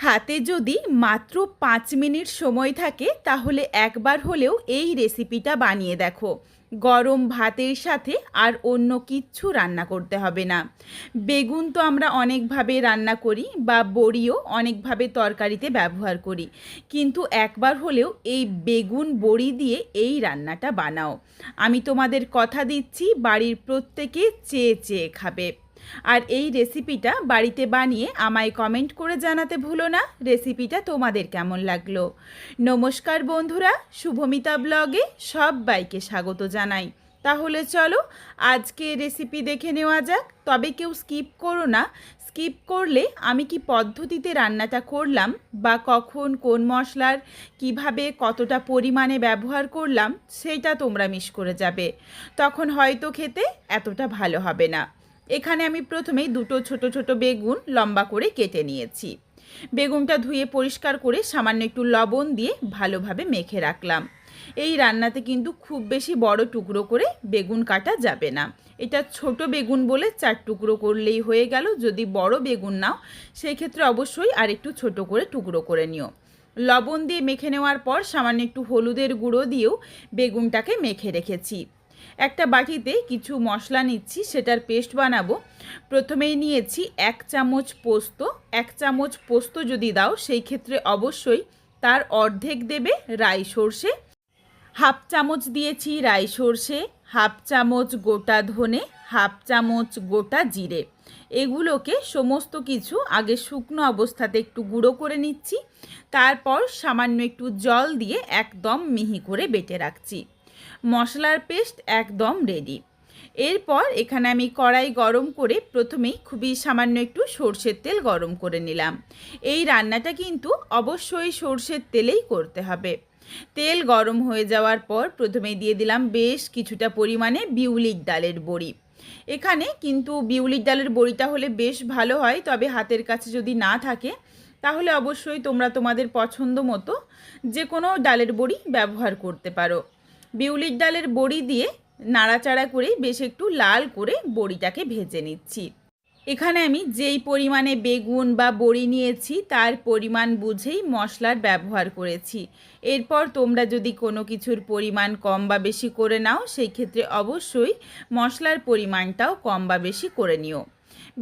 হাতে যদি মাত্র 5 মিনিট সময় থাকে তাহলে একবার হলেও এই রেসিপিটা বানিয়ে দেখো। গরম ভাতের সাথে আর অন্য কিচ্ছু রান্না করতে হবে না। বেগুন তো আমরা অনেকভাবে রান্না করি বা বড়িও অনেকভাবে তরকারিতে ব্যবহার করি, কিন্তু একবার হলেও এই বেগুন বড়ি দিয়ে এই রান্নাটা বানাও। আমি তোমাদের কথা দিচ্ছি, বাড়ির প্রত্যেকে চেয়ে চেয়ে খাবে। আর এই রেসিপিটা বাড়িতে বানিয়ে আমায় কমেন্ট করে জানাতে ভুলো না রেসিপিটা তোমাদের কেমন লাগলো। নমস্কার বন্ধুরা, শুভমিতা ব্লগে সবাইকে স্বাগত জানাই। তাহলে চলো আজকে রেসিপি দেখে নেওয়া যাক। তবে কেউ স্কিপ করো না। স্কিপ করলে আমি কি পদ্ধতিতে রান্নাটা করলাম বা কখন কোন মশলার কিভাবে কতটা পরিমাণে ব্যবহার করলাম সেটা তোমরা মিস করে যাবে, তখন হয়তো খেতে এতটা ভালো হবে না। এখানে আমি প্রথমেই দুটো ছোট ছোট বেগুন লম্বা করে কেটে নিয়েছি। বেগুনটা ধুয়ে পরিষ্কার করে সামান্য একটু লবণ দিয়ে ভালোভাবে মেখে রাখলাম। এই রান্নাতে কিন্তু খুব বেশি বড় টুকরো করে বেগুন কাটা যাবে না। এটা ছোট বেগুন বলে 4 টুকরো করলেই হয়ে গেল। যদি বড় বেগুন নাও সেই ক্ষেত্রে অবশ্যই আর একটু ছোট করে টুকরো করে নিও। লবণ দিয়ে মেখে নেওয়ার পর সামান্য একটু হলুদের গুঁড়ো দিয়েও বেগুনটাকে মেখে রেখেছি। একটা বাটিতে কিছু মশলা নিচ্ছি, সেটার পেস্ট বানাবো। প্রথমেই নিয়েছি 1 চামচ পোস্ত। 1 চামচ পোস্ত যদি দাও সেই ক্ষেত্রে অবশ্যই তার অর্ধেক দেবে রাই সর্ষে। হাফ চামচ দিয়েছি রাই সর্ষে, হাফ চামচ গোটা ধনে, হাফ চামচ গোটা জিরে। এগুলোকে সমস্ত কিছু আগে শুকনো অবস্থাতে একটু গুঁড়ো করে নিচ্ছি। তারপর সামান্য একটু জল দিয়ে একদম মিহি করে বেটে রাখছি। মশলার পেস্ট একদম রেডি। এরপর এখানে আমি কড়াই গরম করে প্রথমেই খুবই সামান্য একটু সর্ষের তেল গরম করে নিলাম। এই রান্নাটা কিন্তু অবশ্যই সর্ষের তেলেই করতে হবে। তেল গরম হয়ে যাওয়ার পর প্রথমেই দিয়ে দিলাম বেশ কিছুটা পরিমাণে বিউলির ডালের বড়ি। এখানে কিন্তু বিউলির ডালের বড়িটা হলে বেশ ভালো হয়, তবে হাতের কাছে যদি না থাকে তাহলে অবশ্যই তোমরা তোমাদের পছন্দ মতো যে কোনো ডালের বড়ি ব্যবহার করতে পারো। বিউলির ডালের বড়ি দিয়ে নাড়াচাড়া করে বেশ একটু লাল করে বড়িটাকে ভেজে নিচ্ছি। এখানে আমি যেই পরিমাণে বেগুন বা বড়ি নিয়েছি তার পরিমাণ বুঝেই মশলার ব্যবহার করেছি। এরপর তোমরা যদি কোনো কিছুর পরিমাণ কম বা বেশি করে নাও সেই ক্ষেত্রে অবশ্যই মশলার পরিমাণটাও কম বা বেশি করে নিও।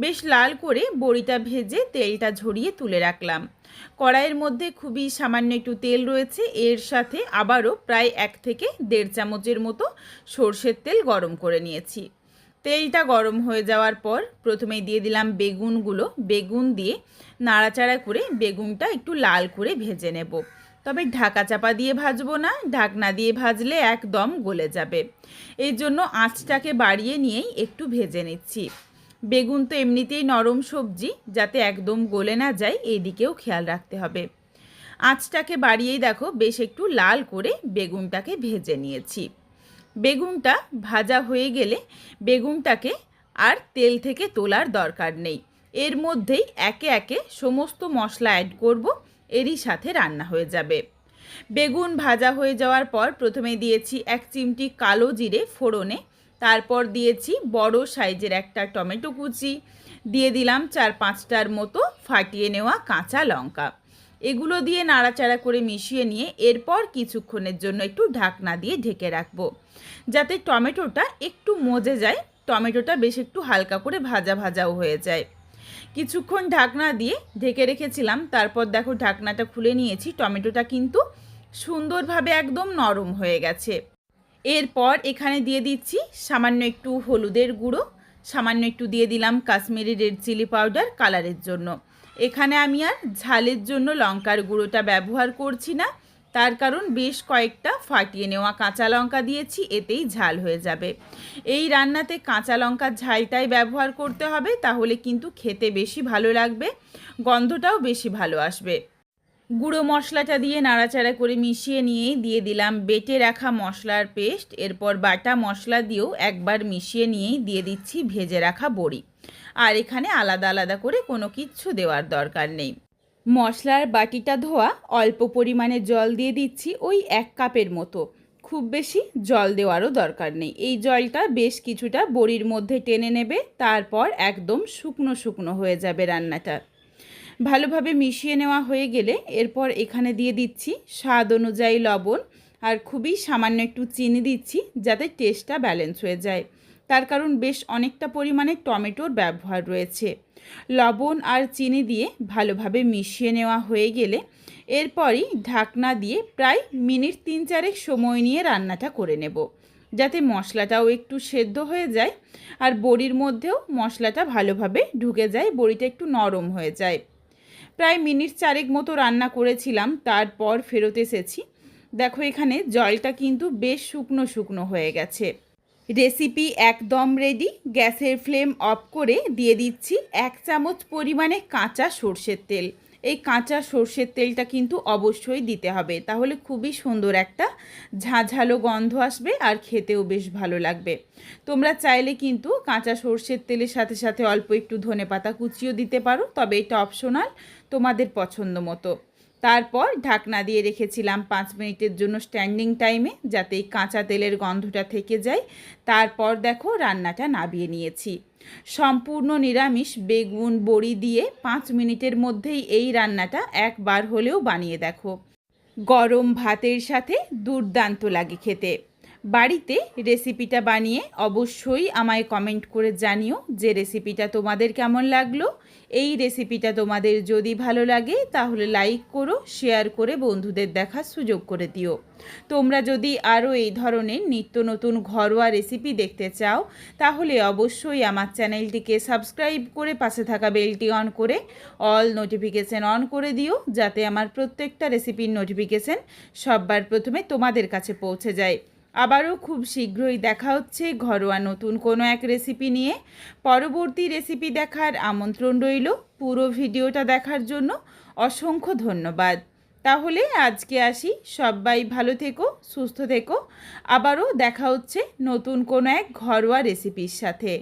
বেশ লাল করে বড়িটা ভেজে তেলটা ঝরিয়ে তুলে রাখলাম। কড়াইয়ের মধ্যে খুবই সামান্য একটু তেল রয়েছে, এর সাথে আবারও প্রায় 1 থেকে 1.5 চামচের মতো সর্ষের তেল গরম করে নিয়েছি। তেলটা গরম হয়ে যাওয়ার পর প্রথমেই দিয়ে দিলাম বেগুনগুলো। বেগুন দিয়ে নাড়াচাড়া করে বেগুনটা একটু লাল করে ভেজে নেব। তবে ঢাকা চাপা দিয়ে ভাজবো না, ঢাকনা দিয়ে ভাজলে একদম গলে যাবে। এই জন্য আঁচটাকে বাড়িয়ে নিয়েই একটু ভেজে নিচ্ছি। বেগুন তো এমনিতেই নরম সবজি, যাতে একদম গলে না যায় এই দিকেও খেয়াল রাখতে হবে। আঁচটাকে বাড়িয়েই দেখো বেশ একটু লাল করে বেগুনটাকে ভেজে নিয়েছি। বেগুনটা ভাজা হয়ে গেলে বেগুনটাকে আর তেল থেকে তোলার দরকার নেই। এর মধ্যেই একে একে সমস্ত মশলা অ্যাড করব, এরই সাথে রান্না হয়ে যাবে। বেগুন ভাজা হয়ে যাওয়ার পর প্রথমে দিয়েছি 1 চিমটি কালো জিরে ফোড়নে। তারপর দিয়েছি বড় সাইজের একটা টমেটো কুচি, দিয়ে দিলাম 4-5টার মতো ফাটিয়ে নেওয়া কাঁচা লঙ্কা। এগুলো দিয়ে নাড়াচাড়া করে মিশিয়ে নিয়ে এরপর কিছুক্ষণের জন্য একটু ঢাকনা দিয়ে ঢেকে রাখবো, যাতে টমেটোটা একটু মজে যায়, টমেটোটা বেশ একটু হালকা করে ভাজা ভাজাও হয়ে যায়। কিছুক্ষণ ঢাকনা দিয়ে ঢেকে রেখেছিলাম, তারপর দেখো ঢাকনাটা খুলে নিয়েছি। টমেটোটা কিন্তু সুন্দরভাবে একদম নরম হয়ে গেছে। এরপর এখানে দিয়ে দিচ্ছি সামান্য একটু হলুদের গুঁড়ো, সামান্য একটু দিয়ে দিলাম কাশ্মীরি রেড চিলি পাউডার কালারের জন্য। এখানে আমি আর ঝালের জন্য লঙ্কার গুঁড়োটা ব্যবহার করছি না, তার কারণ বেশ কয়েকটা ফাটিয়ে নেওয়া কাঁচা লঙ্কা দিয়েছি, এতেই ঝাল হয়ে যাবে। এই রান্নাতে কাঁচা লঙ্কার ঝালটাই ব্যবহার করতে হবে, তাহলে কিন্তু খেতে বেশি ভালো লাগবে, গন্ধটাও বেশি ভালো আসবে। গুঁড়ো মশলাটা দিয়ে নাড়াচাড়া করে মিশিয়ে নিয়ে দিয়ে দিলাম বেটে রাখা মশলার পেস্ট। এরপর বাটা মশলা দিয়েও একবার মিশিয়ে নিয়েই দিয়ে দিচ্ছি ভেজে রাখা বড়ি। আর এখানে আলাদা আলাদা করে কোনো কিচ্ছু দেওয়ার দরকার নেই। মশলার বাটিটা ধোয়া অল্প পরিমাণে জল দিয়ে দিচ্ছি, ওই 1 কাপের মতো। খুব বেশি জল দেওয়ারও দরকার নেই। এই জলটা বেশ কিছুটা বড়ির মধ্যে টেনে নেবে, তারপর একদম শুকনো শুকনো হয়ে যাবে রান্নাটা। ভালোভাবে মিশিয়ে নেওয়া হয়ে গেলে এরপর এখানে দিয়ে দিচ্ছি স্বাদ অনুযায়ী লবণ, আর খুবই সামান্য একটু চিনি দিচ্ছি যাতে টেস্টটা ব্যালেন্স হয়ে যায়। তার কারণ বেশ অনেকটা পরিমাণে টমেটোর ব্যবহার রয়েছে। লবণ আর চিনি দিয়ে ভালোভাবে মিশিয়ে নেওয়া হয়ে গেলে এরপরই ঢাকনা দিয়ে প্রায় মিনিট 3-4 সময় নিয়ে রান্নাটা করে নেব, যাতে মশলাটাও একটু সেদ্ধ হয়ে যায় আর বড়ির মধ্যেও মশলাটা ভালোভাবে ঢুকে যায়, বড়িটা একটু নরম হয়ে যায়। প্রায় মিনিট 4 মতো রান্না করেছিলাম, তারপর ফেরত এসেছি। দেখো এখানে জলটা কিন্তু বেশ শুকনো শুকনো হয়ে গেছে। রেসিপি একদম রেডি। গ্যাসের ফ্লেম অফ করে দিয়ে দিচ্ছি 1 চামচ পরিমাণে কাঁচা সর্ষের তেল। এই কাঁচা সর্ষের তেলটা কিন্তু অবশ্যই দিতে হবে, তাহলে খুবই সুন্দর একটা ঝাঁঝালো গন্ধ আসবে আর খেতেও বেশ ভালো লাগবে। তোমরা চাইলে কিন্তু কাঁচা সর্ষের তেলের সাথে সাথে অল্প একটু ধনেপাতা কুচিও দিতে পারো, তবে এটা অপশনাল, তোমাদের পছন্দ মতো। তারপর ঢাকনা দিয়ে রেখেছিলাম 5 মিনিটের জন্য স্ট্যান্ডিং টাইমে, যাতে এই কাঁচা তেলের গন্ধটা থেকে যায়। তারপর দেখো রান্নাটা নামিয়ে নিয়েছি। সম্পূর্ণ নিরামিষ বেগুন বড়ি দিয়ে 5 মিনিটের মধ্যেই এই রান্নাটা একবার হলেও বানিয়ে দেখো। গরম ভাতের সাথে দুর্দান্ত লাগে খেতে। বাড়িতে রেসিপিটা বানিয়ে অবশ্যই আমায় কমেন্ট করে জানিও যে রেসিপিটা তোমাদের কেমন লাগলো। এই রেসিপিটা তোমাদের যদি ভালো লাগে তাহলে লাইক করো, শেয়ার করে বন্ধুদের দেখার সুযোগ করে দিও। তোমরা যদি আরও এই ধরনের নিত্য নতুন ঘরোয়া রেসিপি দেখতে চাও তাহলে অবশ্যই আমার চ্যানেলটিকে সাবস্ক্রাইব করে পাশে থাকা বেলটি অন করে অল নোটিফিকেশান অন করে দিও, যাতে আমার প্রত্যেকটা রেসিপির নোটিফিকেশান সবার প্রথমে তোমাদের কাছে পৌঁছে যায়। আবারও খুব শীঘ্রই দেখা হচ্ছে ঘরোয়া নতুন কোনো এক রেসিপি নিয়ে। পরবর্তী রেসিপি দেখার আমন্ত্রণ রইল। পুরো ভিডিওটা দেখার জন্য অসংখ্য ধন্যবাদ। তাহলে আজকে আসি, সবাই ভালো থেকো, সুস্থ থেকো। আবারও দেখা হচ্ছে নতুন কোনো এক ঘরোয়া রেসিপির সাথে।